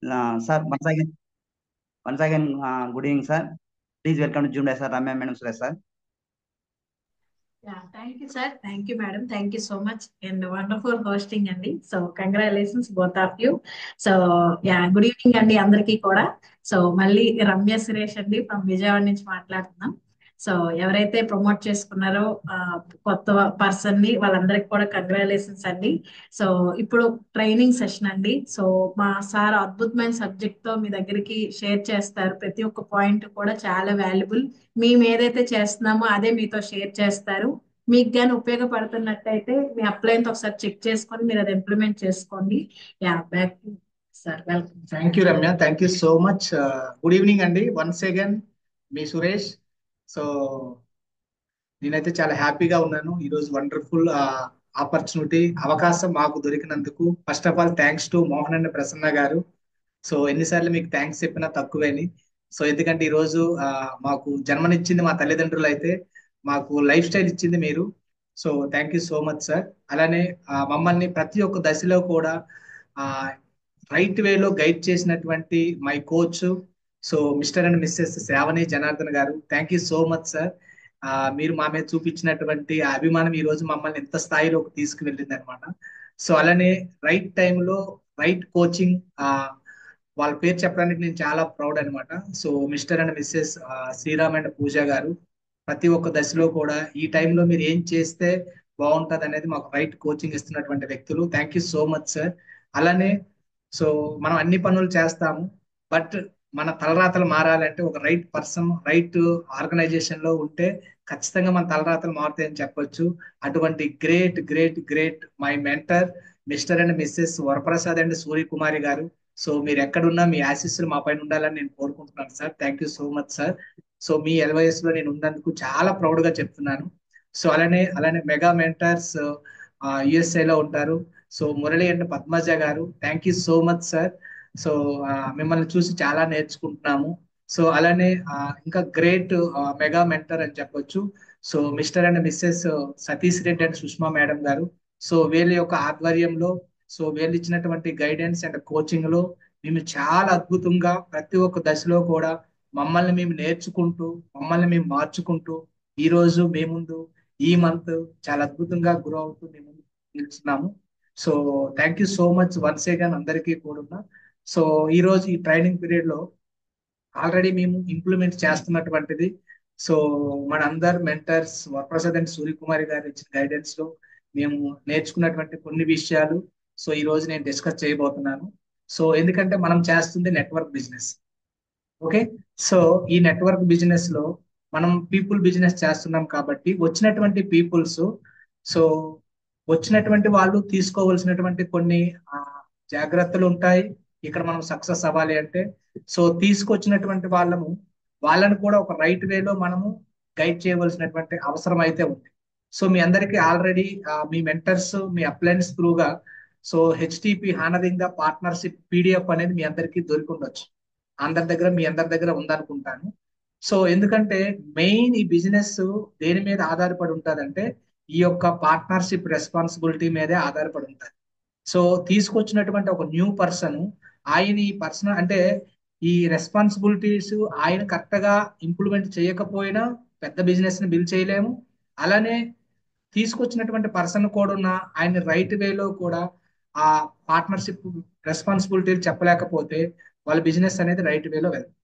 Sir, once again, good evening, sir. Please welcome to Jumda, sir. Ramya Madam, sir. Yeah, thank you, sir. Thank you, madam. Thank you so much. And wonderful hosting, Andy. So, congratulations, both of you. So, yeah, good evening, Andy, అందరికీ కూడా. So, మళ్ళీ రమ్య సురేష్ అండి from Vijayawada నుంచి మాట్లాడుతున్నాం. So, ఎవరైతే promote చేసుకున్నారో కొత్త person ని వాళ్ళందరికీ కూడా కంగ్రాచులేషన్స్ అండి. సో, ఇప్పుడు ట్రైనింగ్ సెషన్ అండి. సో, మా సార్ అద్భుతమైన సబ్జెక్ట్ తో మీ దగ్గరికి షేర్ చేస్తారు. ప్రతి ఒక్క పాయింట్ కూడా చాలా వాల్యుబుల్. మేము ఏదైతే చేస్తున్నామో అదే మీతో షేర్ చేస్తారు. మీకు కానీ ఉపయోగపడుతున్నట్టయితే మీ అప్లైన్తో ఒకసారి చెక్ చేసుకొని మీరు అది ఇంప్లిమెంట్ చేసుకోండి. Yeah back sir, welcome. Thank you Ramya, thank you so much. Good evening అండి, వన్స్ అగైన్ మీ సురేష్. సో నేనైతే చాలా హ్యాపీగా ఉన్నాను ఈరోజు. వండర్ఫుల్ ఆపర్చునిటీ, అవకాశం మాకు దొరికినందుకు first of all thanks to Mohan and Prasanna గారు. సో ఎన్నిసార్లు మీకు థ్యాంక్స్ చెప్పినా తక్కువేని. సో ఎందుకంటే ఈరోజు మాకు జన్మనిచ్చింది మా తల్లిదండ్రులు అయితే మాకు లైఫ్ స్టైల్ ఇచ్చింది మీరు. So thank you so much sir. అలానే మమ్మల్ని ప్రతి ఒక్క దశలో కూడా రైట్ వేలో గైడ్ చేసినటువంటి my coach so mister and misses Shravani Janardhan garu, thank you so much sir. మీరు మా మీద చూపించినటువంటి ఆ అభిమానం ఈ రోజు మమ్మల్ని ఎంత స్థాయిలోకి తీసుకువెళ్ళింది అనమాట. సో అలానే రైట్ టైంలో రైట్ కోచింగ్, వాళ్ళ పేరు చెప్పడానికి నేను చాలా ప్రౌడ్ అనమాట. So mister and misses Sriram and Pooja garu, ప్రతి ఒక్క దశలో కూడా ఈ టైంలో మీరు ఏం చేస్తే బాగుంటది అనేది మాకు రైట్ కోచింగ్ ఇస్తున్నటువంటి వ్యక్తులు. Thank you so much sir. అలానే సో మనం అన్ని పనులు చేస్తాము, బట్ మన తలరాతలు మారాలంటే ఒక రైట్ పర్సన్ రైట్ ఆర్గనైజేషన్ లో ఉంటే ఖచ్చితంగా మన తలరాతలు మారుతాయని చెప్పొచ్చు. అటువంటి great great great my mentor mister and missus Varaprasad and Suryakumari గారు. సో మీరు ఎక్కడున్నా మీ ఆశీస్సులు మా పైన ఉండాలని నేను కోరుకుంటున్నాను sir. Thank you so much sir. So మీ ఎల్వైఎస్ లో నేను ఉన్నందుకు చాలా ప్రౌడ్ గా చెప్తున్నాను. సో అలానే అలానే మెగా మెంటర్స్ యుఎస్ఏ లో ఉంటారు. సో మురళి అండ్ పద్మజ గారు, thank you so much sir. So మిమ్మల్ని చూసి చాలా నేర్చుకుంటున్నాము. సో అలానే ఇంకా గ్రేట్ మెగా మెంటర్ అని చెప్పొచ్చు. So mister and missus Satish Reddy and Sushma madam గారు. సో వీళ్ళ యొక్క ఆధ్వర్యంలో సో వీళ్ళు ఇచ్చినటువంటి గైడెన్స్ అండ్ కోచింగ్ లో మేము చాలా అద్భుతంగా ప్రతి ఒక్క దశలో కూడా మమ్మల్ని మేము నేర్చుకుంటూ మమ్మల్ని మేము మార్చుకుంటూ ఈ రోజు మీ ముందు ఈ మంత్ చాలా అద్భుతంగా గ్రో అవుతూ మేము నిలుస్తున్నాము. So thank you so much once again అందరికీ కూడా. సో ఈ రోజు ఈ ట్రైనింగ్ పీరియడ్ లో ఆల్రెడీ మేము ఇంప్లిమెంట్ చేస్తున్నటువంటిది సో మన అందరు మెంటర్స్ వరప్రసాద్ అండ్ సూర్యకుమారి గారు ఇచ్చిన గైడెన్స్ లో మేము నేర్చుకున్నటువంటి కొన్ని విషయాలు సో ఈ రోజు నేను డిస్కస్ చేయబోతున్నాను. సో ఎందుకంటే మనం చేస్తుంది నెట్వర్క్ బిజినెస్. ఓకే, సో ఈ నెట్వర్క్ బిజినెస్ లో మనం పీపుల్ బిజినెస్ చేస్తున్నాం కాబట్టి వచ్చినటువంటి పీపుల్స్ సో వచ్చినటువంటి వాళ్ళు తీసుకోవలసినటువంటి కొన్ని జాగ్రత్తలు ఉంటాయి ఇక్కడ మనం సక్సెస్ అవ్వాలి అంటే. సో తీసుకొచ్చినటువంటి వాళ్ళను కూడా ఒక రైట్ వేలో మనము గైడ్ చేయవలసినటువంటి అవసరం అయితే ఉంది. సో మీ అందరికీ ఆల్రెడీ మీ మెంటర్స్ మీ అప్లయన్స్ త్రూగా సో హెచ్టిపి హానదింగ పార్ట్నర్షిప్ పీడిఎఫ్ అనేది మీ అందరికీ దొరికి ఉండొచ్చు. మీ అందరి దగ్గర ఉందనుకుంటాను. సో ఎందుకంటే మెయిన్ ఈ బిజినెస్ దేని మీద ఆధారపడి ఉంటుందంటే ఈ యొక్క పార్ట్నర్షిప్ రెస్పాన్సిబిలిటీ మీదే ఆధారపడి ఉంటుంది. సో తీసుకొచ్చినటువంటి ఒక న్యూ పర్సన్ ఆయన ఈ పర్సన్ అంటే ఈ రెస్పాన్సిబిలిటీస్ ఆయన కరెక్ట్ గా ఇంప్లిమెంట్ చేయకపోయినా పెద్ద బిజినెస్ ని బిల్డ్ చేయలేము. అలానే తీసుకొచ్చినటువంటి పర్సన్ కూడా ఉన్న ఆయన రైట్ వేలో కూడా ఆ పార్ట్నర్షిప్ రెస్పాన్సిబిలిటీలు చెప్పలేకపోతే వాళ్ళ బిజినెస్ అనేది రైట్ వేలో వెళ్తుంది.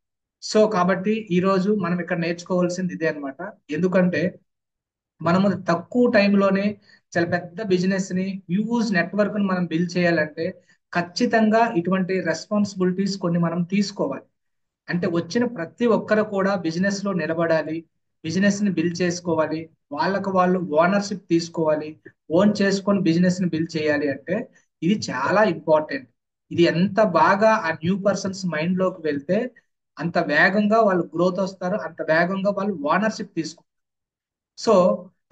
సో కాబట్టి ఈ రోజు మనం ఇక్కడ నేర్చుకోవాల్సింది ఇదే అనమాట. ఎందుకంటే మనము తక్కువ టైంలోనే చాలా పెద్ద బిజినెస్ ని హ్యూజ్ నెట్వర్క్ ని మనం బిల్డ్ చేయాలంటే ఖచ్చితంగా ఇటువంటి రెస్పాన్సిబిలిటీస్ కొన్ని మనం తీసుకోవాలి. అంటే వచ్చిన ప్రతి ఒక్కరు కూడా బిజినెస్ లో నిలబడాలి, బిజినెస్ ని బిల్డ్ చేసుకోవాలి, వాళ్ళు ఓనర్షిప్ తీసుకోవాలి, ఓన్ చేసుకొని బిజినెస్ ని బిల్డ్ చేయాలి. అంటే ఇది చాలా ఇంపార్టెంట్. ఇది ఎంత బాగా ఆ న్యూ పర్సన్స్ మైండ్ లోకి వెళ్తే అంత వేగంగా వాళ్ళు గ్రోత్ వస్తారు, అంత వేగంగా వాళ్ళు ఓనర్షిప్ తీసుకుంటారు. సో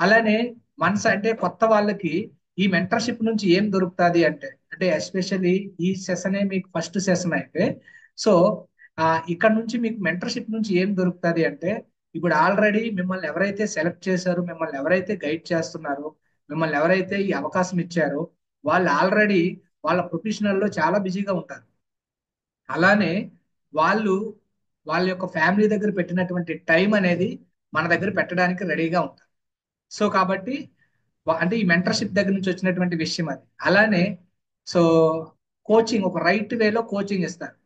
అలానే మనసు అంటే కొత్త వాళ్ళకి ఈ మెంటర్షిప్ నుంచి ఏం దొరుకుతుంది అంటే అంటే ఎస్పెషల్లీ ఈ సెషన్ మీకు ఫస్ట్ సెషన్ అయితే సో ఇక్కడ నుంచి మీకు మెంటర్షిప్ నుంచి ఏం దొరుకుతుంది అంటే ఇప్పుడు ఆల్రెడీ మిమ్మల్ని ఎవరైతే సెలెక్ట్ చేశారో, మిమ్మల్ని ఎవరైతే గైడ్ చేస్తున్నారో, మిమ్మల్ని ఎవరైతే ఈ అవకాశం ఇచ్చారో వాళ్ళు ఆల్రెడీ వాళ్ళ ప్రొఫెషనల్ లో చాలా బిజీగా ఉంటారు. అలానే వాళ్ళు వాళ్ళ యొక్క ఫ్యామిలీ దగ్గర పెట్టినటువంటి టైం అనేది మన దగ్గర పెట్టడానికి రెడీగా ఉంటారు. సో కాబట్టి అంటే ఈ మెంటర్షిప్ దగ్గర నుంచి వచ్చినటువంటి విషయం అది. అలానే సో కోచింగ్ ఒక రైట్ వేలో కోచింగ్ ఇస్తారు.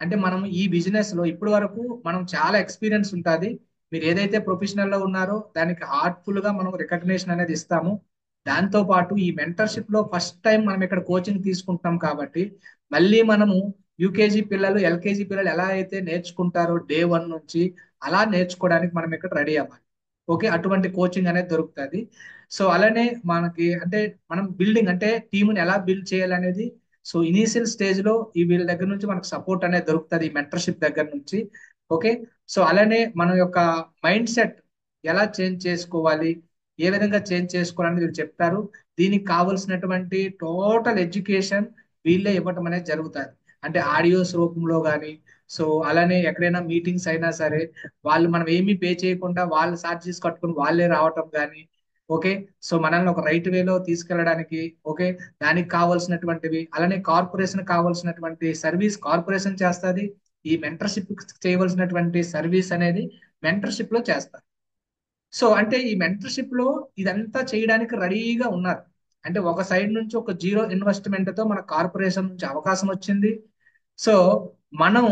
అంటే మనం ఈ బిజినెస్ లో ఇప్పటి వరకు మనం చాలా ఎక్స్పీరియన్స్ ఉంటుంది. మీరు ఏదైతే ప్రొఫెషనల్ లో ఉన్నారో దానికి హార్ట్ఫుల్ గా మనం రికగ్నిషన్ అనేది ఇస్తాము. దాంతో పాటు ఈ మెంటర్షిప్ లో ఫస్ట్ టైం మనం ఇక్కడ కోచింగ్ తీసుకుంటున్నాం కాబట్టి మళ్ళీ మనము యూకేజీ పిల్లలు ఎల్కేజీ పిల్లలు ఎలా అయితే నేర్చుకుంటారో డే 1 నుంచి అలా నేర్చుకోవడానికి మనం ఇక్కడ రెడీ అవ్వాలి. ఓకే, అటువంటి కోచింగ్ అనేది దొరుకుతుంది. సో అలానే మనకి అంటే మనం బిల్డింగ్ అంటే టీముని ఎలా బిల్డ్ చేయాలనేది సో ఇనీషియల్ స్టేజ్ లో ఈ వీళ్ళ దగ్గర నుంచి మనకు సపోర్ట్ అనేది దొరుకుతుంది ఈ మెంటర్షిప్ దగ్గర నుంచి. ఓకే, సో అలానే మన యొక్క మైండ్ సెట్ ఎలా చేంజ్ చేసుకోవాలి, ఏ విధంగా చేంజ్ చేసుకోవాలని వీళ్ళు చెప్తారు. దీనికి కావలసినటువంటి టోటల్ ఎడ్యుకేషన్ వీళ్ళే ఇవ్వటం అనేది జరుగుతుంది. అంటే ఆడియోస్ రూపంలో కానీ సో అలానే ఎక్కడైనా మీటింగ్స్ అయినా సరే వాళ్ళు మనం ఏమీ పే చేయకుండా వాళ్ళు ఛార్జెస్ కట్టుకుని వాళ్ళే రావటం కానీ. ఓకే, సో మనల్ని ఒక రైట్ వేలో తీసుకెళ్ళడానికి ఓకే దానికి కావాల్సినటువంటివి అలానే కార్పొరేషన్ కావాల్సినటువంటి సర్వీస్ కార్పొరేషన్ చేస్తుంది. ఈ మెంటర్షిప్ చేయవలసినటువంటి సర్వీస్ అనేది మెంటర్షిప్ లో చేస్తారు. సో అంటే ఈ మెంటర్షిప్ లో ఇదంతా చేయడానికి రెడీగా ఉన్నారు. అంటే ఒక సైడ్ నుంచి ఒక జీరో ఇన్వెస్ట్మెంట్ తో మన కార్పొరేషన్ నుంచి అవకాశం వచ్చింది. సో మనం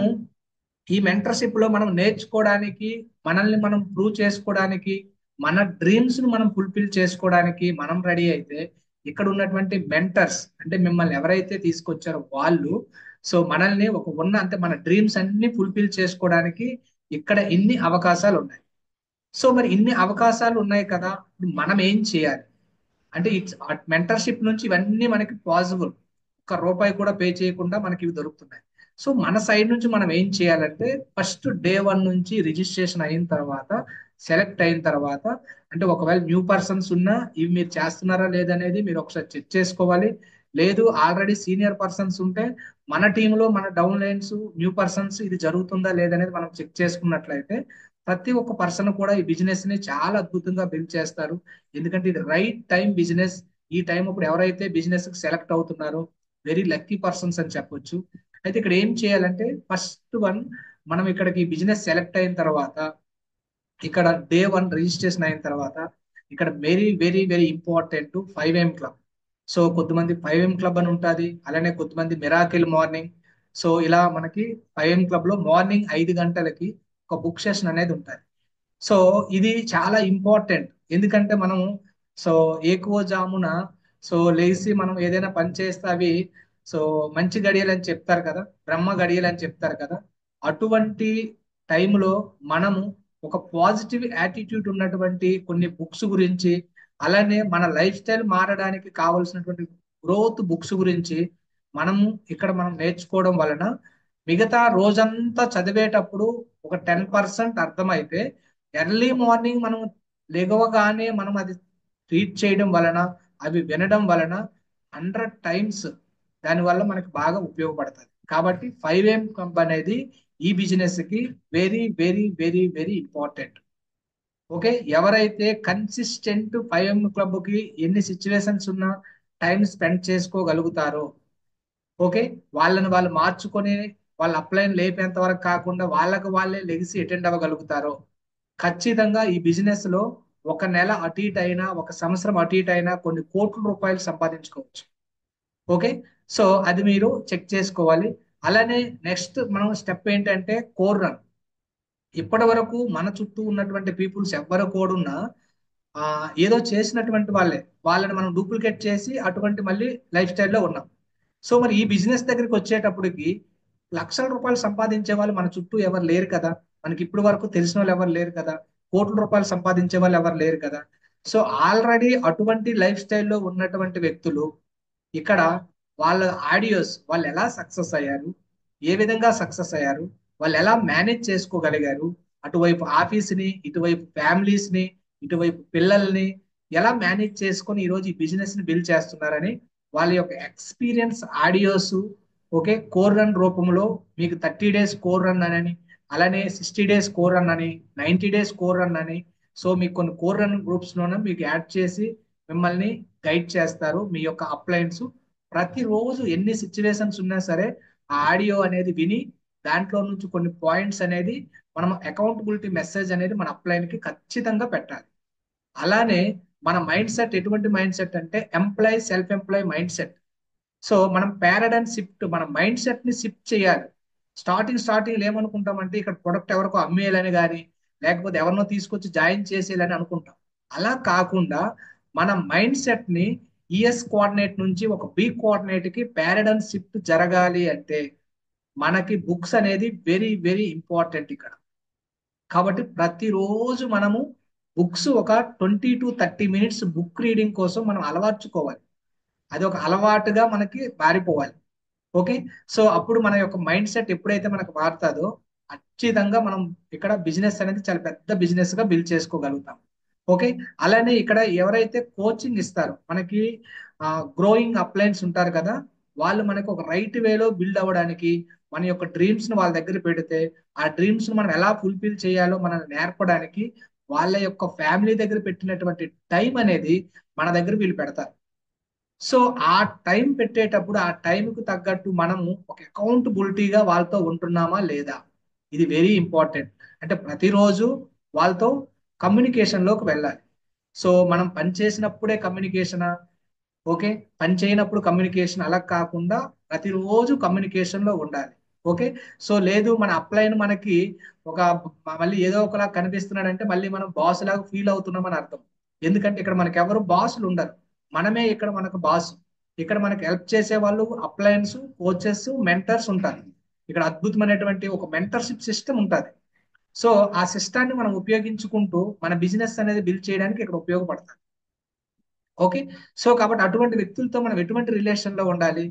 ఈ మెంటర్షిప్ లో మనం నేర్చుకోవడానికి మనల్ని మనం ప్రూవ్ చేసుకోవడానికి మన డ్రీమ్స్ ను మనం ఫుల్ఫిల్ చేసుకోవడానికి మనం రెడీ అయితే ఇక్కడ ఉన్నటువంటి మెంటర్స్ అంటే మిమ్మల్ని ఎవరైతే తీసుకొచ్చారో వాళ్ళు సో మనల్ని ఒక ఉన్న అంటే మన డ్రీమ్స్ అన్ని ఫుల్ఫిల్ చేసుకోవడానికి ఇక్కడ ఇన్ని అవకాశాలు ఉన్నాయి. సో మరి ఇన్ని అవకాశాలు ఉన్నాయి కదా, ఇప్పుడు మనం ఏం చేయాలి అంటే ఇట్స్ మెంటర్షిప్ నుంచి ఇవన్నీ మనకి పాసిబుల్. ఒక్క రూపాయి కూడా పే చేయకుండా మనకి ఇవి దొరుకుతున్నాయి. సో మన సైడ్ నుంచి మనం ఏం చేయాలంటే ఫస్ట్ డే 1 నుంచి రిజిస్ట్రేషన్ అయిన తర్వాత సెలెక్ట్ అయిన తర్వాత అంటే ఒకవేళ న్యూ పర్సన్స్ ఉన్నా ఇవి మీరు చేస్తున్నారా లేదనేది మీరు ఒకసారి చెక్ చేసుకోవాలి. లేదు ఆల్రెడీ సీనియర్ పర్సన్స్ ఉంటే మన టీంలో మన డౌన్ లైన్స్ న్యూ పర్సన్స్ ఇది జరుగుతుందా లేదనేది మనం చెక్ చేసుకున్నట్లయితే ప్రతి ఒక్క పర్సన్ కూడా ఈ బిజినెస్ ని చాలా అద్భుతంగా బిల్డ్ చేస్తారు. ఎందుకంటే ఇది రైట్ టైం బిజినెస్. ఈ టైం ఇప్పుడు ఎవరైతే బిజినెస్ కి సెలెక్ట్ అవుతున్నారో వెరీ లక్కీ పర్సన్స్ అని చెప్పొచ్చు. అయితే ఇక్కడ ఏం చేయాలంటే ఫస్ట్ వన్ మనం ఇక్కడికి బిజినెస్ సెలెక్ట్ అయిన తర్వాత ఇక్కడ డే 1 రిజిస్ట్రేషన్ అయిన తర్వాత ఇక్కడ very very very important 5 AM club. So కొంతమంది 5 AM క్లబ్ అని ఉంటుంది, అలానే కొంతమంది మిరాకిల్ మార్నింగ్. సో ఇలా మనకి 5 AM క్లబ్ లో మార్నింగ్ 5 గంటలకి ఒక బుక్ సెషన్ అనేది ఉంటుంది. సో ఇది చాలా ఇంపార్టెంట్. ఎందుకంటే మనం సో ఎక్కువ జామున సో లేచి మనం ఏదైనా పని చేస్తే అవి సో మంచి గడియలు అని చెప్తారు కదా, బ్రహ్మ గడియలు అని చెప్తారు కదా. అటువంటి టైంలో మనము ఒక పాజిటివ్ యాటిట్యూడ్ ఉన్నటువంటి కొన్ని బుక్స్ గురించి అలానే మన లైఫ్ స్టైల్ మారడానికి కావలసినటువంటి గ్రోత్ బుక్స్ గురించి మనము ఇక్కడ మనం నేర్చుకోవడం వలన మిగతా రోజంతా చదివేటప్పుడు ఒక 10% అర్థమైతే ఎర్లీ మార్నింగ్ మనం లేవగానే మనం అది ట్రీట్ చేయడం వలన అవి వినడం వలన 100 టైమ్స్ దానివల్ల మనకి బాగా ఉపయోగపడుతుంది. కాబట్టి 5 AM క్లబ్ అనేది ఈ బిజినెస్ కి very very very very important. Okay, ఎవరైతే కన్సిస్టెంట్ 5 AM క్లబ్ కి ఎన్ని సిచ్యువేషన్స్ ఉన్నా టైం స్పెండ్ చేసుకోగలుగుతారో ఓకే వాళ్ళని వాళ్ళు మార్చుకొని వాళ్ళ అప్లైన్ లేపేంత వరకు కాకుండా వాళ్ళకి వాళ్ళే లెగిసి అటెండ్ అవ్వగలుగుతారో ఖచ్చితంగా ఈ బిజినెస్ లో ఒక నెల అటు ఇటు అయినా ఒక సంవత్సరం అటు ఇటు అయినా కొన్ని కోట్ల రూపాయలు సంపాదించుకోవచ్చు. ఓకే, సో అది మీరు చెక్ చేసుకోవాలి. అలానే నెక్స్ట్ మనం స్టెప్ ఏంటంటే కోర్ రన్. ఇప్పటి వరకు మన చుట్టూ ఉన్నటువంటి పీపుల్స్ ఎవ్వరు కూడున్నా ఆ ఏదో చేసినటువంటి వాళ్ళని మనం డూప్లికేట్ చేసి అటువంటి మళ్ళీ లైఫ్ స్టైల్లో ఉన్నాం. సో మరి ఈ బిజినెస్ దగ్గరికి వచ్చేటప్పటికి లక్షల రూపాయలు సంపాదించే వాళ్ళు మన చుట్టూ ఎవరు లేరు కదా, మనకి ఇప్పుడు వరకు తెలిసిన వాళ్ళు ఎవరు లేరు కదా, కోట్ల రూపాయలు సంపాదించే వాళ్ళు ఎవరు లేరు కదా. సో ఆల్రెడీ అటువంటి లైఫ్ స్టైల్లో ఉన్నటువంటి వ్యక్తులు ఇక్కడ వాళ్ళ ఆడియోస్ వాళ్ళు ఎలా సక్సెస్ అయ్యారు, ఏ విధంగా సక్సెస్ అయ్యారు, వాళ్ళు ఎలా మేనేజ్ చేసుకోగలిగారు, అటువైపు ఆఫీస్ని ఇటువైపు ఫ్యామిలీస్ని ఇటువైపు పిల్లల్ని ఎలా మేనేజ్ చేసుకొని ఈరోజు ఈ బిజినెస్ ని బిల్డ్ చేస్తున్నారని వాళ్ళ యొక్క experience audios okay core run రూపంలో మీకు 30 days కోర్ రన్ అని అలానే 60 days కోర్ రన్ అని 90 days కోర్ రన్ అని సో మీకు కొన్ని కోర్ రన్ గ్రూప్స్ లోనే మీకు యాడ్ చేసి మిమ్మల్ని గైడ్ చేస్తారు. మీ యొక్క అప్లైన్స్ ప్రతిరోజు ఎన్ని సిచ్యువేషన్స్ ఉన్నా సరే ఆ ఆడియో అనేది విని దాంట్లో నుంచి కొన్ని పాయింట్స్ అనేది మనం అకౌంటబిలిటీ మెసేజ్ అనేది మన అప్లైన్కి ఖచ్చితంగా పెట్టాలి. అలానే మన మైండ్ సెట్ ఎటువంటి మైండ్ సెట్ అంటే employ self employ mind set. So మనం పారాడైమ్ షిఫ్ట్, మన మైండ్ సెట్ ని షిఫ్ట్ చేయాలి. స్టార్టింగ్ ఏమనుకుంటామంటే ఇక్కడ ప్రొడక్ట్ ఎవరికో అమ్మేయాలని కానీ లేకపోతే ఎవరినో తీసుకొచ్చి జాయిన్ చేసేయాలని అనుకుంటాం. అలా కాకుండా మన మైండ్ సెట్ ని ఈఎస్ కోఆర్డినేట్ నుంచి ఒక బి కోఆర్డినేట్ కి పారాడైమ్ షిఫ్ట్ జరగాలి అంటే మనకి బుక్స్ అనేది వెరీ వెరీ ఇంపార్టెంట్ ఇక్కడ. కాబట్టి ప్రతిరోజు మనము బుక్స్ ఒక 20 to 30 minutes బుక్ రీడింగ్ కోసం మనం అలవర్చుకోవాలి. అది ఒక అలవాటుగా మనకి మారిపోవాలి. ఓకే, సో అప్పుడు మన యొక్క మైండ్ సెట్ ఎప్పుడైతే మనకు మారుతుందో ఖచ్చితంగా మనం ఇక్కడ బిజినెస్ అనేది చాలా పెద్ద బిజినెస్ గా బిల్డ్ చేసుకోగలుగుతాం. ఓకే, అలానే ఇక్కడ ఎవరైతే కోచింగ్ ఇస్తారో మనకి గ్రోయింగ్ అప్లైన్స్ ఉంటారు కదా, వాళ్ళు మనకు ఒక రైట్ వేలో బిల్డ్ అవ్వడానికి మన యొక్క డ్రీమ్స్ ని వాళ్ళ దగ్గర పెడితే ఆ డ్రీమ్స్ ని మనం ఎలా ఫుల్ఫిల్ చేయాలో మనం నేర్పడానికి వాళ్ళ యొక్క ఫ్యామిలీ దగ్గర పెట్టినటువంటి టైం అనేది మన దగ్గర వీళ్ళు పెడతారు. సో ఆ టైం పెట్టేటప్పుడు ఆ టైంకు తగ్గట్టు మనము ఒక అకౌంటబిలిటీగా వాళ్ళతో ఉంటున్నామా లేదా, ఇది వెరీ ఇంపార్టెంట్. అంటే ప్రతిరోజు వాళ్ళతో కమ్యూనికేషన్లోకి వెళ్ళాలి. సో మనం పని చేసినప్పుడే కమ్యూనికేషనా, ఓకే, పని చేయనప్పుడు కమ్యూనికేషన్, అలా కాకుండా ప్రతిరోజు కమ్యూనికేషన్ లో ఉండాలి. ఓకే, సో లేదు మన అప్లైన్ మనకి ఒక మళ్ళీ ఏదో ఒకలా కనిపిస్తున్నాడంటే మళ్ళీ మనం బాస్ లాగా ఫీల్ అవుతున్నామని అర్థం. ఎందుకంటే ఇక్కడ మనకి ఎవరు బాసులు ఉండరు, మనమే ఇక్కడ మనకు బాస్. ఇక్కడ మనకి హెల్ప్ చేసే వాళ్ళు అప్లయన్స్, కోచెస్, మెంటర్స్ ఉంటారు. ఇక్కడ అద్భుతమైనటువంటి ఒక మెంటర్షిప్ సిస్టమ్ ఉంటుంది. సో ఆ సిస్టాన్ని మనం ఉపయోగించుకుంటూ మన బిజినెస్ అనేది బిల్డ్ చేయడానికి ఇక్కడ ఉపయోగపడుతుంది. ఓకే, సో కాబట్టి అటువంటి వ్యక్తులతో మనం ఎటువంటి రిలేషన్ లో ఉండాలి,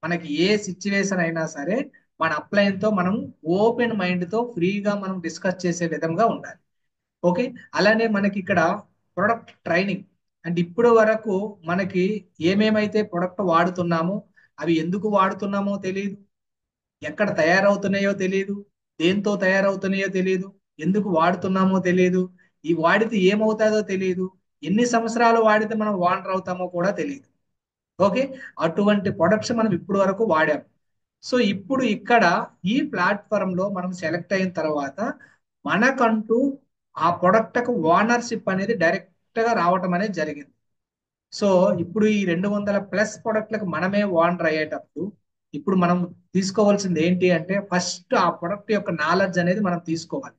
మనకి ఏ సిచ్యువేషన్ అయినా సరే మన అప్లైన్ తో మనం ఓపెన్ మైండ్ తో ఫ్రీగా మనం డిస్కస్ చేసే విధంగా ఉండాలి. ఓకే, అలానే మనకి ఇక్కడ ప్రొడక్ట్ ట్రైనింగ్ అంటే ఇప్పుడు వరకు మనకి ఏమేమైతే ప్రొడక్ట్ వాడుతున్నామో అవి ఎందుకు వాడుతున్నామో తెలియదు, ఎక్కడ తయారవుతున్నాయో తెలియదు, దేంతో తయారవుతున్నాయో తెలియదు, ఎందుకు వాడుతున్నామో తెలియదు, ఈ వాడితే ఏమవుతాదో తెలియదు, ఎన్ని సంవత్సరాలు వాడితే మనం వాండర్ అవుతామో కూడా తెలియదు. ఓకే, అటువంటి ప్రొడక్ట్స్ మనం ఇప్పుడు వరకు వాడాం. సో ఇప్పుడు ఇక్కడ ఈ ప్లాట్ఫామ్ లో మనం సెలెక్ట్ అయిన తర్వాత మనకంటూ ఆ ప్రొడక్ట్ ఓనర్షిప్ అనేది డైరెక్ట్ గా రావటం అనేది జరిగింది. సో ఇప్పుడు ఈ 200+ ప్రొడక్ట్లకు మనమే ఓనర్ అయ్యేటప్పుడు ఇప్పుడు మనం తీసుకోవాల్సింది ఏంటి అంటే ఫస్ట్ ఆ ప్రొడక్ట్ యొక్క నాలెడ్జ్ అనేది మనం తీసుకోవాలి.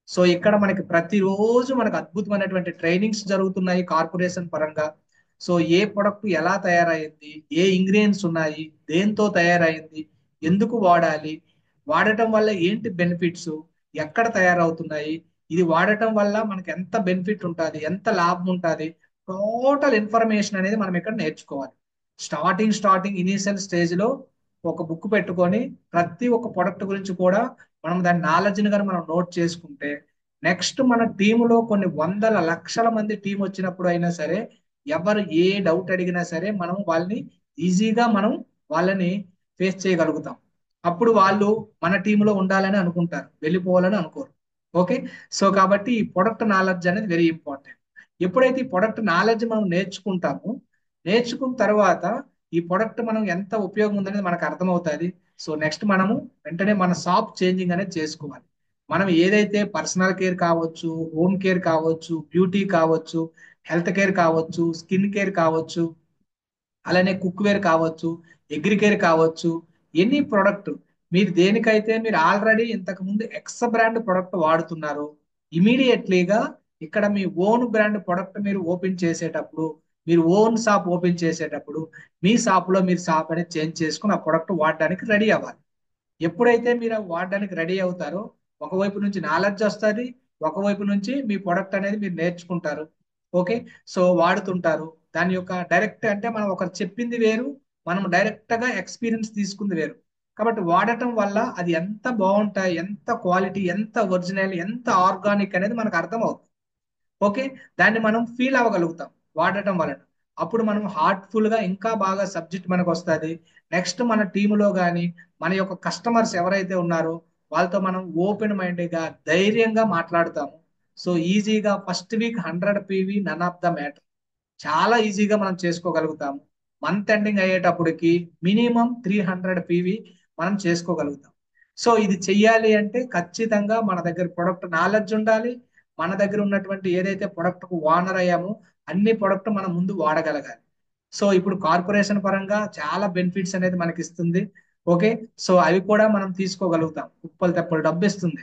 సో ఇక్కడ మనకి ప్రతిరోజు మనకు అద్భుతమైనటువంటి ట్రైనింగ్స్ జరుగుతున్నాయి కార్పొరేషన్ పరంగా. సో ఏ ప్రొడక్ట్ ఎలా తయారైంది, ఏ ఇంగ్రీడియంట్స్ ఉన్నాయి, దేంతో తయారైంది, ఎందుకు వాడాలి, వాడటం వల్ల ఏంటి బెనిఫిట్స్, ఎక్కడ తయారవుతున్నాయి, ఇది వాడటం వల్ల మనకి ఎంత బెనిఫిట్ ఉంటుంది, ఎంత లాభం ఉంటుంది, టోటల్ ఇన్ఫర్మేషన్ అనేది మనం ఇక్కడ నేర్చుకోవాలి. స్టార్టింగ్ ఇనీషియల్ స్టేజ్ లో ఒక బుక్ పెట్టుకొని ప్రతి ఒక్క ప్రొడక్ట్ గురించి కూడా మనం దాని నాలెడ్జ్ని కానీ మనం నోట్ చేసుకుంటే నెక్స్ట్ మన టీములో కొన్ని వందల లక్షల మంది టీం వచ్చినప్పుడు అయినా సరే ఎవరు ఏ డౌట్ అడిగినా సరే మనం వాళ్ళని ఈజీగా మనం వాళ్ళని ఫేస్ చేయగలుగుతాం. అప్పుడు వాళ్ళు మన టీంలో ఉండాలని అనుకుంటారు, వెళ్ళిపోవాలని అనుకోరు. ఓకే, సో కాబట్టి ఈ ప్రొడక్ట్ నాలెడ్జ్ అనేది వెరీ ఇంపార్టెంట్. ఎప్పుడైతే ఈ ప్రొడక్ట్ నాలెడ్జ్ మనం నేర్చుకుంటామో, నేర్చుకున్న తర్వాత ఈ ప్రొడక్ట్ మనం ఎంత ఉపయోగం ఉందనేది మనకు అర్థమవుతుంది. సో నెక్స్ట్ మనము వెంటనే మన షాప్ చేంజింగ్ అనేది చేసుకోవాలి. మనం ఏదైతే పర్సనల్ కేర్ కావచ్చు, హోమ్ కేర్ కావచ్చు, బ్యూటీ కావచ్చు, హెల్త్ కేర్ కావచ్చు, స్కిన్ కేర్ కావచ్చు, అలానే కుక్ వేర్ కావచ్చు, అగ్రి కేర్ కావచ్చు, ఎనీ ప్రొడక్ట్ మీరు దేనికైతే మీరు ఆల్రెడీ ఇంతకు ముందు ఎక్స్ బ్రాండ్ ప్రొడక్ట్ వాడుతున్నారు, ఇమీడియట్లీగా ఇక్కడ మీ ఓన్ బ్రాండ్ ప్రొడక్ట్ మీరు ఓపెన్ చేసేటప్పుడు, మీరు ఓన్ షాప్ ఓపెన్ చేసేటప్పుడు మీ షాప్ లో మీరు షాప్ అనేది చేంజ్ చేసుకుని ఆ ప్రొడక్ట్ వాడడానికి రెడీ అవ్వాలి. ఎప్పుడైతే మీరు వాడడానికి రెడీ అవుతారో ఒకవైపు నుంచి నాలెడ్జ్ వస్తుంది, ఒకవైపు నుంచి మీ ప్రొడక్ట్ అనేది మీరు నేర్చుకుంటారు. ఓకే, సో వాడుతుంటారు. దాని యొక్క డైరెక్ట్ అంటే మనం ఒకరు చెప్పింది వేరు, మనం డైరెక్ట్ గా ఎక్స్పీరియన్స్ తీసుకుంది వేరు. కాబట్టి వాడటం వల్ల అది ఎంత బాగుంటాయి, ఎంత క్వాలిటీ, ఎంత ఒరిజినల్, ఎంత ఆర్గానిక్ అనేది మనకు అర్థం అవుతుంది. ఓకే, దాన్ని మనం ఫీల్ అవ్వగలుగుతాం వాడటం వలన. అప్పుడు మనం హార్ట్ఫుల్ గా ఇంకా బాగా సబ్జెక్ట్ మనకు వస్తుంది. నెక్స్ట్ మన టీములో కానీ మన యొక్క కస్టమర్స్ ఎవరైతే ఉన్నారో వాళ్ళతో మనం ఓపెన్ మైండెడ్ గా ధైర్యంగా మాట్లాడుతాము. సో ఈజీగా first week 100 PV none of the matter, చాలా ఈజీగా మనం చేసుకోగలుగుతాము. మంత్ ఎండింగ్ అయ్యేటప్పటికి మినిమం 300 PV మనం చేసుకోగలుగుతాం. సో ఇది చెయ్యాలి అంటే ఖచ్చితంగా మన దగ్గర ప్రొడక్ట్ నాలెడ్జ్ ఉండాలి. మన దగ్గర ఉన్నటువంటి ఏదైతే ప్రొడక్ట్ కు ఓనర్ అయ్యామో అన్ని ప్రొడక్ట్ మనం ముందు వాడగలగాలి. సో ఇప్పుడు కార్పొరేషన్ పరంగా చాలా బెనిఫిట్స్ అనేది మనకి ఇస్తుంది. ఓకే, సో అవి కూడా మనం తీసుకోగలుగుతాం, కుప్పలు తెప్పలు డబ్బు ఇస్తుంది.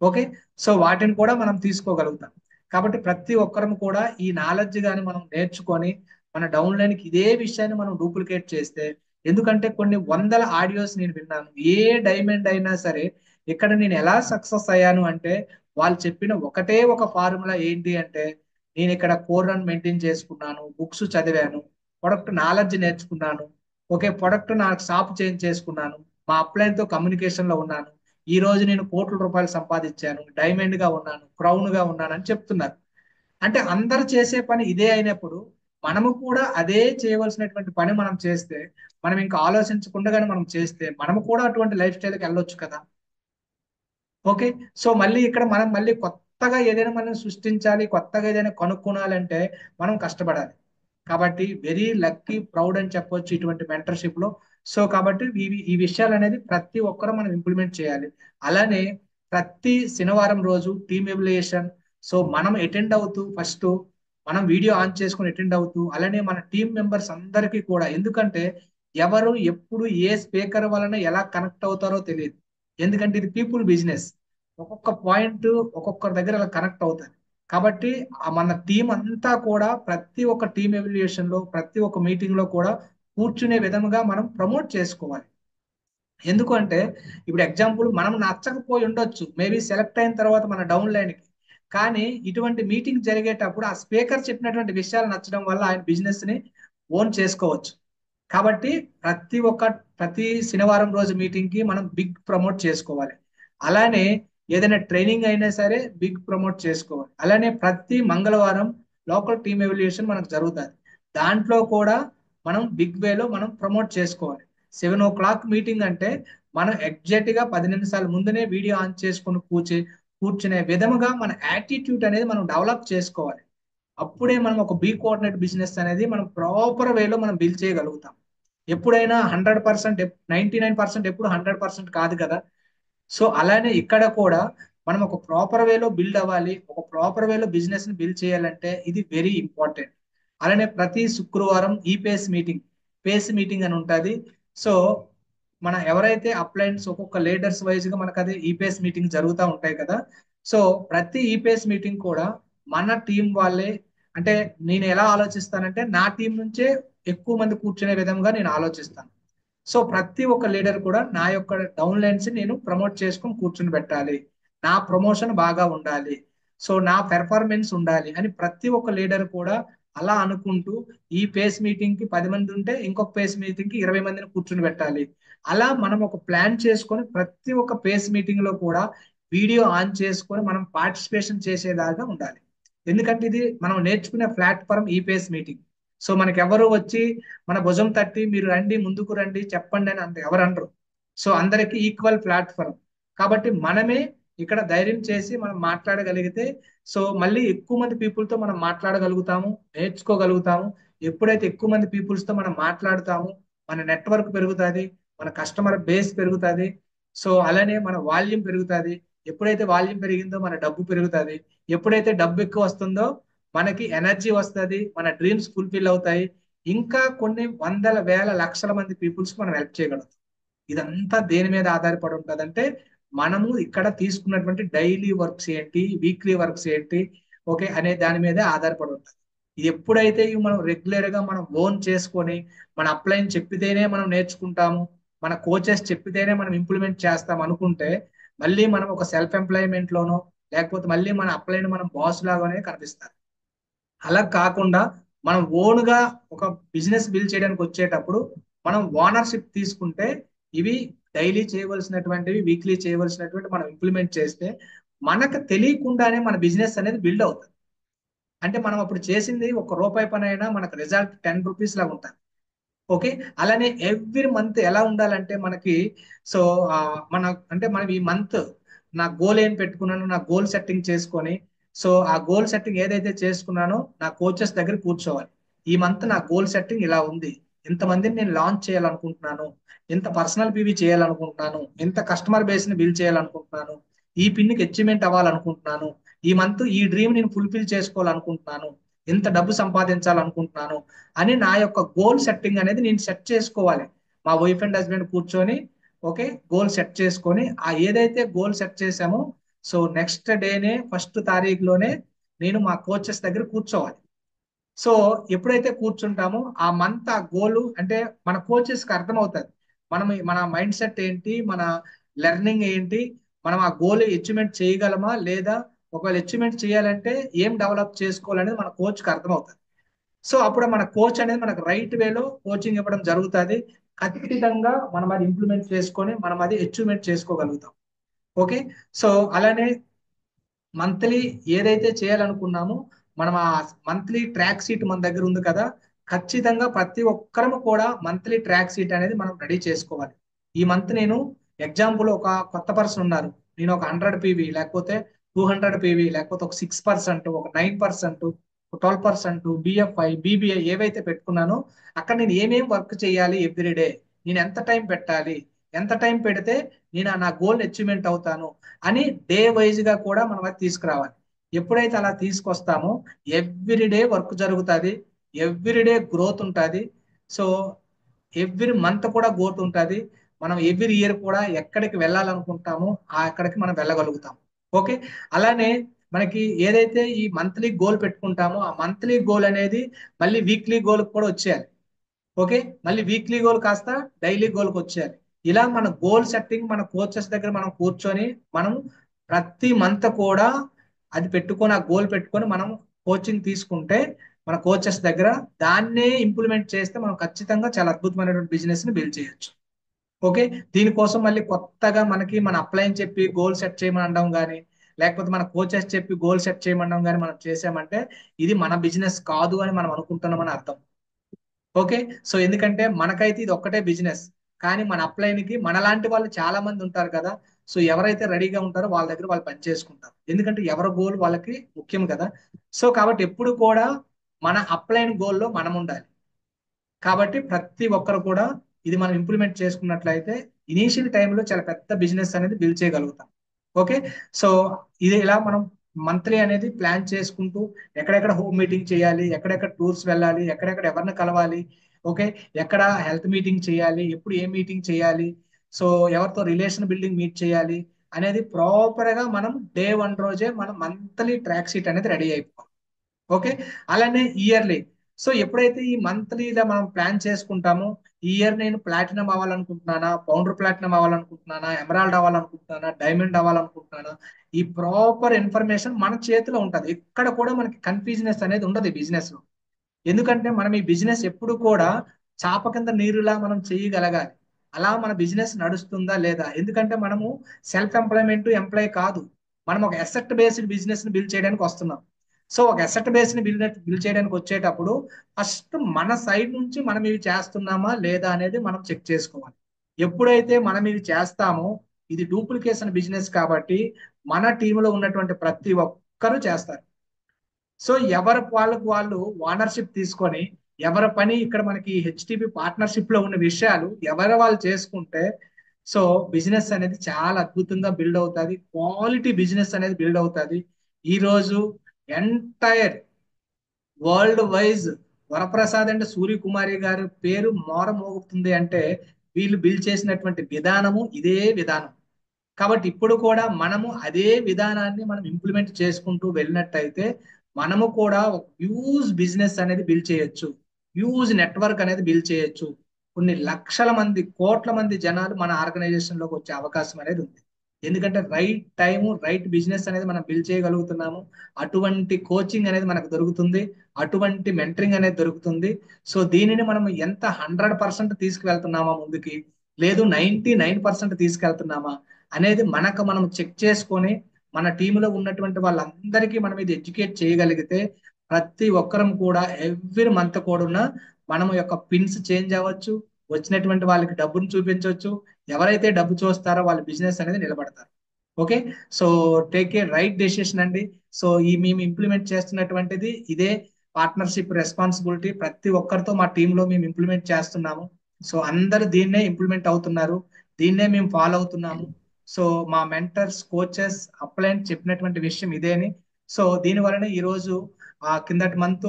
ఓకే, సో వాటిని కూడా మనం తీసుకోగలుగుతాం. కాబట్టి ప్రతి ఒక్కరం కూడా ఈ నాలెడ్జ్ గాని మనం నేర్చుకొని మన డౌన్లైన్ కి ఇదే విషయాన్ని మనం డూప్లికేట్ చేస్తే, ఎందుకంటే కొన్ని వందల ఆడియోస్ నేను విన్నాను. ఏ డైమండ్ అయినా సరే ఇక్కడ నేను ఎలా సక్సెస్ అయ్యాను అంటే వాళ్ళు చెప్పిన ఒకటే ఒక ఫార్ములా ఏంటి అంటే, నేను ఇక్కడ కోర్ రన్ మెయింటైన్ చేసుకున్నాను, బుక్స్ చదివాను, ప్రొడక్ట్ నాలెడ్జ్ నేర్చుకున్నాను, ఓకే, ప్రొడక్ట్ నాకు షాప్ చేంజ్ చేసుకున్నాను, మా అప్లైన్ తో కమ్యూనికేషన్ లో ఉన్నాను, ఈ రోజు నేను కోట్ల రూపాయలు సంపాదించాను, డైమండ్ గా ఉన్నాను, క్రౌన్ గా ఉన్నాను అని చెప్తున్నారు. అంటే అందరు చేసే పని ఇదే అయినప్పుడు మనము కూడా అదే చేయవలసినటువంటి పని మనం చేస్తే, మనం ఇంకా ఆలోచించకుండా మనం చేస్తే మనము కూడా అటువంటి లైఫ్ స్టైల్కి వెళ్ళొచ్చు కదా. ఓకే, సో మళ్ళీ ఇక్కడ మనం మళ్ళీ కొత్తగా ఏదైనా మనం సృష్టించాలి, కొత్తగా ఏదైనా కనుక్కోనాలంటే మనం కష్టపడాలి. కాబట్టి వెరీ లక్కీ ప్రౌడ్ అని చెప్పొచ్చు ఇటువంటి మెంటర్షిప్ లో. సో కాబట్టి ఈ విషయాలు అనేది ప్రతి ఒక్కరూ మనం ఇంప్లిమెంట్ చేయాలి. అలానే ప్రతి శనివారం రోజు టీమ్ ఎవాల్యుయేషన్. సో మనం అటెండ్ అవుతూ ఫస్ట్ మనం వీడియో ఆన్ చేసుకుని అటెండ్ అవుతూ, అలానే మన టీం మెంబర్స్ అందరికీ కూడా, ఎందుకంటే ఎవరు ఎప్పుడు ఏ స్పీకర్ వలన ఎలా కనెక్ట్ అవుతారో తెలియదు. ఎందుకంటే ఇది పీపుల్ బిజినెస్. ఒక్కొక్క పాయింట్ ఒక్కొక్కరి దగ్గర అలా కనెక్ట్ అవుతుంది. కాబట్టి మన టీం అంతా కూడా ప్రతి ఒక్క టీం ఎవాల్యుయేషన్ లో ప్రతి ఒక్క మీటింగ్ లో కూడా కూర్చునే విధంగా మనం ప్రమోట్ చేసుకోవాలి. ఎందుకు అంటే ఇప్పుడు ఎగ్జాంపుల్ మనం నచ్చకపోయి ఉండొచ్చు, మేబీ సెలెక్ట్ అయిన తర్వాత మన డౌన్ లైన్ కి, కానీ ఇటువంటి మీటింగ్ జరిగేటప్పుడు ఆ స్పీకర్ చెప్పినటువంటి విషయాలు నచ్చడం వల్ల ఆయన బిజినెస్ ని ఓన్ చేసుకోవచ్చు. కాబట్టి ప్రతి శనివారం రోజు మీటింగ్ కి మనం బిగ్ ప్రమోట్ చేసుకోవాలి. అలానే ఏదైనా ట్రైనింగ్ అయినా సరే బిగ్ ప్రమోట్ చేసుకోవాలి. అలానే ప్రతి మంగళవారం లోకల్ టీమ్ ఎవాల్యుయేషన్ మనకు జరుగుతుంది. దాంట్లో కూడా మనం బిగ్ వేలో మనం ప్రమోట్ చేసుకోవాలి. 7 o'clock మీటింగ్ అంటే మనం ఎగ్జాక్ట్ గా 10 నిమిషాల ముందునే వీడియో ఆన్ చేసుకుని కూర్చునే విధముగా మన యాటిట్యూడ్ అనేది మనం డెవలప్ చేసుకోవాలి. అప్పుడే మనం ఒక బీ కోఆర్డినేట్ బిజినెస్ అనేది మనం ప్రాపర్ వేలో మనం బిల్డ్ చేయగలుగుతాం. ఎప్పుడైనా 100%, 99% ఎప్పుడు 100% కాదు కదా. సో అలానే ఇక్కడ కూడా మనం ఒక ప్రాపర్ వేలో బిల్డ్ అవ్వాలి. ఒక ప్రాపర్ వేలో బిజినెస్ ని బిల్డ్ చేయాలంటే ఇది వెరీ ఇంపార్టెంట్. అలానే ప్రతి శుక్రవారం ఈ పేస్ మీటింగ్ అని ఉంటుంది. సో మన ఎవరైతే అప్లైన్స్ ఒక్కొక్క లీడర్స్ వైజ్ గా మనకు అదే ఈపీఎస్ మీటింగ్ జరుగుతూ ఉంటాయి కదా. సో ప్రతి ఈపీఎస్ మీటింగ్ కూడా మన టీం వాళ్ళే, అంటే నేను ఎలా ఆలోచిస్తానంటే నా టీం నుంచే ఎక్కువ మంది కూర్చునే విధంగా నేను ఆలోచిస్తాను. సో ప్రతి ఒక్క లీడర్ కూడా నా యొక్క డౌన్ లైన్స్ నేను ప్రమోట్ చేసుకొని కూర్చుని పెట్టాలి, నా ప్రమోషన్ బాగా ఉండాలి, సో నా పెర్ఫార్మెన్స్ ఉండాలి అని ప్రతి ఒక్క లీడర్ కూడా అలా అనుకుంటూ ఈ పేస్ మీటింగ్ కి 10 మంది ఉంటే ఇంకొక పేస్ మీటింగ్ కి 20 మందిని కూర్చుని పెట్టాలి. అలా మనం ఒక ప్లాన్ చేసుకొని ప్రతి ఒక్క పేస్ మీటింగ్ లో కూడా వీడియో ఆన్ చేసుకొని మనం పార్టిసిపేషన్ చేసేదాకా ఉండాలి. ఎందుకంటే ఇది మనం నేర్చుకునే ప్లాట్ఫామ్ ఈ పేస్ మీటింగ్. సో మనకి ఎవరు వచ్చి మన భుజం తట్టి మీరు రండి ముందుకు రండి చెప్పండి అని అంత ఎవరు అనరు. సో అందరికి ఈక్వల్ ప్లాట్ఫామ్. కాబట్టి మనమే ఇక్కడ ధైర్యం చేసి మనం మాట్లాడగలిగితే, సో మళ్ళీ ఎక్కువ మంది పీపుల్ తో మనం మాట్లాడగలుగుతాము, నేర్చుకోగలుగుతాము. ఎప్పుడైతే ఎక్కువ మంది పీపుల్స్ తో మనం మాట్లాడుతామో మన నెట్వర్క్ పెరుగుతుంది, మన కస్టమర్ బేస్ పెరుగుతుంది. సో అలానే మన వాల్యూమ్ పెరుగుతుంది. ఎప్పుడైతే వాల్యూమ్ పెరిగిందో మన డబ్బు పెరుగుతుంది. ఎప్పుడైతే డబ్బు ఎక్కువ వస్తుందో మనకి ఎనర్జీ వస్తుంది, మన డ్రీమ్స్ ఫుల్ఫిల్ అవుతాయి. ఇంకా కొన్ని వందల వేల లక్షల మంది పీపుల్స్ మనం హెల్ప్ చేయగలుగుతాం. ఇదంతా దేని మీద ఆధారపడి ఉంటుంది అంటే మనము ఇక్కడ తీసుకున్నటువంటి డైలీ వర్క్స్ ఏంటి, వీక్లీ వర్క్స్ ఏంటి, ఓకే అనే దాని మీదే ఆధారపడి ఉంటుంది. ఇది ఎప్పుడైతే ఇవి మనం రెగ్యులర్ గా మనం ఓన్ చేసుకొని మన అప్లైన్ చెప్పితేనే మనం నేర్చుకుంటాము, మన కోచెస్ చెప్పితేనే మనం ఇంప్లిమెంట్ చేస్తాం అనుకుంటే మళ్ళీ మనం ఒక సెల్ఫ్ ఎంప్లాయ్మెంట్ లోనో లేకపోతే మళ్ళీ మన అప్లైన్ మనం బాస్ లాగానే కనిపిస్తారు. అలా కాకుండా మనం ఓన్ గా ఒక బిజినెస్ బిల్డ్ చేయడానికి వచ్చేటప్పుడు మనం ఓనర్షిప్ తీసుకుంటే ఇవి డైలీ చేయవలసినటువంటివి, వీక్లీ చేయవలసినటువంటి మనం ఇంప్లిమెంట్ చేస్తే మనకు తెలియకుండానే మన బిజినెస్ అనేది బిల్డ్ అవుతుంది. అంటే మనం అప్పుడు చేసింది ₹1 పని అయినా మనకు రిజల్ట్ ₹10 లాగా ఉంటుంది. ఓకే, అలానే ఎవ్రీ మంత్ ఎలా ఉండాలంటే మనకి, సో మన అంటే మనం ఈ మంత్ నా గోల్ ఏం పెట్టుకున్నాను, నా గోల్ సెట్టింగ్ చేసుకొని, సో ఆ గోల్ సెట్టింగ్ ఏదైతే చేసుకున్నానో నా కోచెస్ దగ్గర కూర్చోవాలి. ఈ మంత్ నా గోల్ సెట్టింగ్ ఇలా ఉంది, ఇంతమందిని నేను లాంచ్ చేయాలనుకుంటున్నాను, ఇంత పర్సనల్ పీవీ చేయాలనుకుంటున్నాను, ఇంత కస్టమర్ బేస్ ని బిల్డ్ చేయాలనుకుంటున్నాను, ఈ పిన్నికి అచీవ్మెంట్ అవ్వాలనుకుంటున్నాను, ఈ మంత్ ఈ డ్రీమ్ నేను ఫుల్ఫిల్ చేసుకోవాలనుకుంటున్నాను, ఇంత డబ్బు సంపాదించాలనుకుంటున్నాను అని నా యొక్క గోల్ సెట్టింగ్ అనేది నేను సెట్ చేసుకోవాలి. మా వైఫ్ అండ్ హస్బెండ్ కూర్చొని ఓకే గోల్ సెట్ చేసుకొని ఆ ఏదైతే గోల్ సెట్ చేసామో సో నెక్స్ట్ డేనే ఫస్ట్ తారీఖులోనే నేను మా కోచెస్ దగ్గర కూర్చోవాలి. సో ఎప్పుడైతే కూర్చుంటామో ఆ మంత్ ఆ గోల్ అంటే మన కోచెస్ కి అర్థమవుతుంది మన మైండ్ సెట్ ఏంటి, మన లెర్నింగ్ ఏంటి, మనం ఆ గోల్ అచీవ్మెంట్ చేయగలమా లేదా, ఒకవేళ అచీవ్మెంట్ చేయాలంటే ఏం డెవలప్ చేసుకోవాలనేది మన కోచ్ కి అర్థమవుతుంది. సో అప్పుడు మన కోచ్ అనేది మనకు రైట్ వేలో కోచింగ్ ఇవ్వడం జరుగుతుంది. ఖచ్చితంగా మనం అది ఇంప్లిమెంట్ చేసుకొని మనం అది అచీవ్మెంట్ చేసుకోగలుగుతాం. ఓకే. సో అలానే మంత్లీ ఏదైతే చేయాలనుకున్నామో మనం ఆ మంత్లీ ట్రాక్ షీట్ మన దగ్గర ఉంది కదా, ఖచ్చితంగా ప్రతి ఒక్కరము కూడా మంత్లీ ట్రాక్ షీట్ అనేది మనం రెడీ చేసుకోవాలి. ఈ మంత్ నేను ఎగ్జాంపుల్ ఒక కొత్త పర్సన్ ఉన్నారు, నేను ఒక 100 పీవీ లేకపోతే 200 పీవీ లేకపోతే ఒక 6%, ఒక 9%, 12%, బిఎఫ్ఐ బీబీఐ ఏవైతే పెట్టుకున్నానో అక్కడ నేను ఏమేం వర్క్ చేయాలి ఎవ్రీడే, నేను ఎంత టైం పెట్టాలి, ఎంత టైం పెడితే నేను నా గోల్ అచీవ్మెంట్ అవుతాను అని డే వైజ్ గా కూడా మనం అది తీసుకురావాలి. ఎప్పుడైతే అలా తీసుకొస్తామో ఎవ్రీడే వర్క్ జరుగుతుంది, ఎవ్రీడే గ్రోత్ ఉంటుంది. సో ఎవ్రీ మంత్ కూడా గ్రోత్ ఉంటుంది. మనం ఎవ్రీ ఇయర్ కూడా ఎక్కడికి వెళ్ళాలనుకుంటామో అక్కడికి మనం వెళ్ళగలుగుతాం. ఓకే. అలానే మనకి ఏదైతే ఈ మంత్లీ గోల్ పెట్టుకుంటామో ఆ మంత్లీ గోల్ అనేది మళ్ళీ వీక్లీ గోల్ కూడా వచ్చేయాలి. ఓకే. మళ్ళీ వీక్లీ గోల్ కాస్త డైలీ గోల్కి వచ్చేయాలి. ఇలా మన గోల్ సెట్టింగ్ మన కోచెస్ దగ్గర మనం కూర్చొని మనం ప్రతి మంత్ కూడా అది పెట్టుకొని ఆ గోల్ పెట్టుకొని మనం కోచింగ్ తీసుకుంటే మన కోచెస్ దగ్గర దాన్నే ఇంప్లిమెంట్ చేస్తే మనం ఖచ్చితంగా చాలా అద్భుతమైనటువంటి బిజినెస్ ని బిల్డ్ చేయొచ్చు. ఓకే. దీనికోసం మళ్ళీ కొత్తగా మనకి మన అప్లై అని చెప్పి గోల్ సెట్ చేయమని అనడం కానీ లేకపోతే మన కోచెస్ చెప్పి గోల్ సెట్ చేయమనడం కానీ మనం చేసామంటే ఇది మన బిజినెస్ కాదు అని మనం అనుకుంటున్నామని అర్థం. ఓకే. సో ఎందుకంటే మనకైతే ఇది ఒక్కటే బిజినెస్, కానీ మన అప్లైన్కి మనలాంటి వాళ్ళు చాలా మంది ఉంటారు కదా. సో ఎవరైతే రెడీగా ఉంటారో వాళ్ళ దగ్గర వాళ్ళు పని చేసుకుంటారు, ఎందుకంటే ఎవరి గోల్ వాళ్ళకి ముఖ్యం కదా. సో కాబట్టి ఎప్పుడు కూడా మన అప్లైన్ గోల్లో మనం ఉండాలి. కాబట్టి ప్రతి ఒక్కరు కూడా ఇది మనం ఇంప్లిమెంట్ చేసుకున్నట్లయితే ఇనీషియల్ టైంలో చాలా పెద్ద బిజినెస్ అనేది బిల్డ్ చేయగలుగుతాం. ఓకే. సో ఇది ఇలా మనం మంత్లీ అనేది ప్లాన్ చేసుకుంటూ ఎక్కడెక్కడ హోమ్ మీటింగ్ చేయాలి, ఎక్కడెక్కడ టూర్స్ వెళ్ళాలి, ఎక్కడెక్కడ ఎవరిని కలవాలి, ఓకే, ఎక్కడ హెల్త్ మీటింగ్ చేయాలి, ఎప్పుడు ఏ మీటింగ్ చేయాలి, సో ఎవరితో రిలేషన్ బిల్డింగ్ మీట్ చేయాలి అనేది ప్రాపర్ గా మనం డే 1 రోజే మనం మంత్లీ ట్రాక్ షీట్ అనేది రెడీ అయిపోవాలి. ఓకే. అలానే ఇయర్లీ, సో ఎప్పుడైతే ఈ మంత్లీలో మనం ప్లాన్ చేసుకుంటామో ఈ ఇయర్ నేను ప్లాటినం అవ్వాలనుకుంటున్నానా, ఫౌండర్ ప్లాటినం అవ్వాలనుకుంటున్నానా, ఎమరాల్డ్ అవ్వాలనుకుంటున్నానా, డైమండ్ అవ్వాలనుకుంటున్నానా, ఈ ప్రాపర్ ఇన్ఫర్మేషన్ మన చేతిలో ఉంటుంది. ఎక్కడ కూడా మనకి కన్ఫ్యూజనెస్ అనేది ఉండదు ఈ బిజినెస్ లో. ఎందుకంటే మనం ఈ బిజినెస్ ఎప్పుడు కూడా చాప కింద నీరులా మనం చేయగలగాలి. అలా మన బిజినెస్ నడుస్తుందా లేదా, ఎందుకంటే మనము సెల్ఫ్ ఎంప్లాయ్మెంట్ ఎంప్లాయ్ కాదు, మనం ఒక అసెట్ బేస్డ్ బిజినెస్ ని బిల్డ్ చేయడానికి వస్తున్నాం. సో ఒక అసెట్ బేస్ ని బిల్డ్ చేయడానికి వచ్చేటప్పుడు ఫస్ట్ మన సైడ్ నుంచి మనం ఇవి చేస్తున్నామా లేదా అనేది మనం చెక్ చేసుకోవాలి. ఎప్పుడైతే మనం ఇవి చేస్తామో ఇది డూప్లికేషన్ బిజినెస్ కాబట్టి మన టీంలో ఉన్నటువంటి ప్రతి ఒక్కరూ చేస్తారు. సో ఎవరి వాళ్ళకు వాళ్ళు ఓనర్షిప్ తీసుకొని ఎవరి పని ఇక్కడ మనకి హెచ్టిపి పార్ట్నర్షిప్ లో ఉన్న విషయాలు ఎవరి వాళ్ళు చేసుకుంటే సో బిజినెస్ అనేది చాలా అద్భుతంగా బిల్డ్ అవుతుంది, క్వాలిటీ బిజినెస్ అనేది బిల్డ్ అవుతుంది. ఈ రోజు entire world wise Varaprasad and Suryakumari గారి పేరు మోగుతుంది అంటే వీళ్ళు బిల్డ్ చేసినటువంటి విధానము ఇదే విధానం. కాబట్టి ఇప్పుడు కూడా మనము అదే విధానాన్ని మనం ఇంప్లిమెంట్ చేసుకుంటూ వెళ్ళినట్టయితే మనము కూడా ఒక హ్యూజ్ బిజినెస్ అనేది బిల్డ్ చేయొచ్చు, హ్యూజ్ నెట్వర్క్ అనేది బిల్డ్ చేయొచ్చు. కొన్ని లక్షల మంది కోట్ల మంది జనాలు మన ఆర్గనైజేషన్ లోకి వచ్చే అవకాశం అనేది ఉంది. ఎందుకంటే రైట్ టైము రైట్ బిజినెస్ అనేది మనం బిల్డ్ చేయగలుగుతున్నాము, అటువంటి కోచింగ్ అనేది మనకు దొరుకుతుంది, అటువంటి మెంటరింగ్ అనేది దొరుకుతుంది. సో దీనిని మనం ఎంత 100% తీసుకువెళ్తున్నామా ముందుకి, లేదు 99% తీసుకెళ్తున్నామా అనేది మనకు మనం చెక్ చేసుకొని మన టీంలో ఉన్నటువంటి వాళ్ళందరికీ మనం ఇది ఎడ్యుకేట్ చేయగలిగితే ప్రతి ఒక్కరం కూడా ఎవ్రీ మంత్ కూడా మనం యొక్క పిన్స్ చేంజ్ అవ్వచ్చు, వచ్చినటువంటి వాళ్ళకి డబ్బును చూపించవచ్చు, ఎవరైతే డబ్బు చూస్తారో వాళ్ళ బిజినెస్ అనేది నిలబడతారు. Okay. So take a right decision అండి. సో ఈ మేము ఇంప్లిమెంట్ చేస్తున్నటువంటిది ఇదే. పార్ట్నర్షిప్ రెస్పాన్సిబిలిటీ ప్రతి ఒక్కరితో మా టీంలో మేము ఇంప్లిమెంట్ చేస్తున్నాము. సో అందరు దీన్నే ఇంప్లిమెంట్ అవుతున్నారు, దీన్నే మేము ఫాలో అవుతున్నాము. సో మా మెంటర్స్, కోచెస్, అప్లైంట్ చెప్పినటువంటి విషయం ఇదేని. సో దీని వలన ఈ రోజు కిందటి మంత్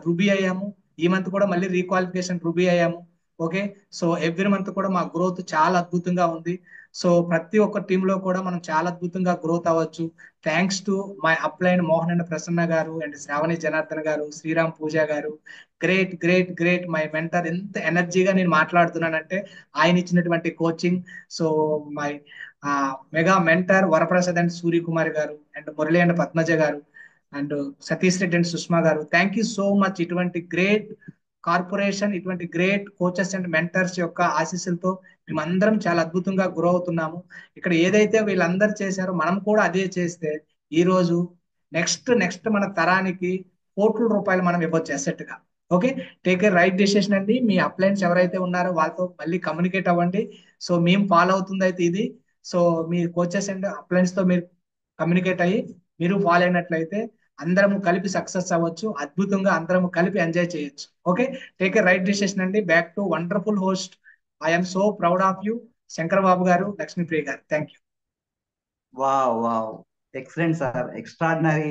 రూబీ అయ్యాము, ఈ మంత్ కూడా మళ్ళీ రీక్వాలిఫికేషన్ రూబీ అయ్యాము. ఓకే, సో ఎవ్రీ మంత్ కూడా మా గ్రోత్ చాలా అద్భుతంగా ఉంది. సో ప్రతి ఒక్క టీంలో కూడా మనం చాలా అద్భుతంగా గ్రోత్ అవ్వచ్చు. Thanks to my upline Mohan and Prasanna గారు అండ్ శ్రావణి జనార్దన్ గారు, శ్రీరామ్ పూజ గారు. Great great great my mentor. ఎంత ఎనర్జీగా నేను మాట్లాడుతున్నానంటే ఆయన ఇచ్చినటువంటి coaching. So my mega mentor Varaprasad and Suryakumari గారు అండ్ మురళి అండ్ పద్మజ గారు అండ్ సతీష్ రెడ్డి అండ్ సుష్మా గారు, థ్యాంక్ యూ సో మచ్. ఇటువంటి గ్రేట్ కార్పొరేషన్, ఇటువంటి గ్రేట్ కోచెస్ అండ్ మెంటర్స్ యొక్క ఆశీస్సులతో మేమందరం చాలా అద్భుతంగా గ్రో అవుతున్నాము. ఇక్కడ ఏదైతే వీళ్ళందరూ చేశారో మనం కూడా అదే చేస్తే ఈ రోజు నెక్స్ట్ నెక్స్ట్ మన తరానికి కోట్ల రూపాయలు మనం ఇవ్వచ్చు అసెట్ గా. Okay, take a right decision అండి. మీ అప్లైన్స్ ఎవరైతే ఉన్నారో వాళ్ళతో మళ్ళీ కమ్యూనికేట్ అవ్వండి. సో మేము ఫాలో అవుతుంది అయితే ఇది. సో మీ కోచెస్ అండ్ అప్లైన్స్ తో మీరు కమ్యూనికేట్ అయ్యి మీరు ఫాలో అయినట్లయితే అందరము కలిపి సక్సెస్ అవ్వచ్చు, అద్భుతంగా అందరము కలిపి ఎంజాయ్ చేయొచ్చు. Okay, take a right decision అండి. Back to wonderful host. I'm so proud of you Shankar Babu garu, Lakshmipriya garu. Thank you. Wow wow, excellent sir, extraordinary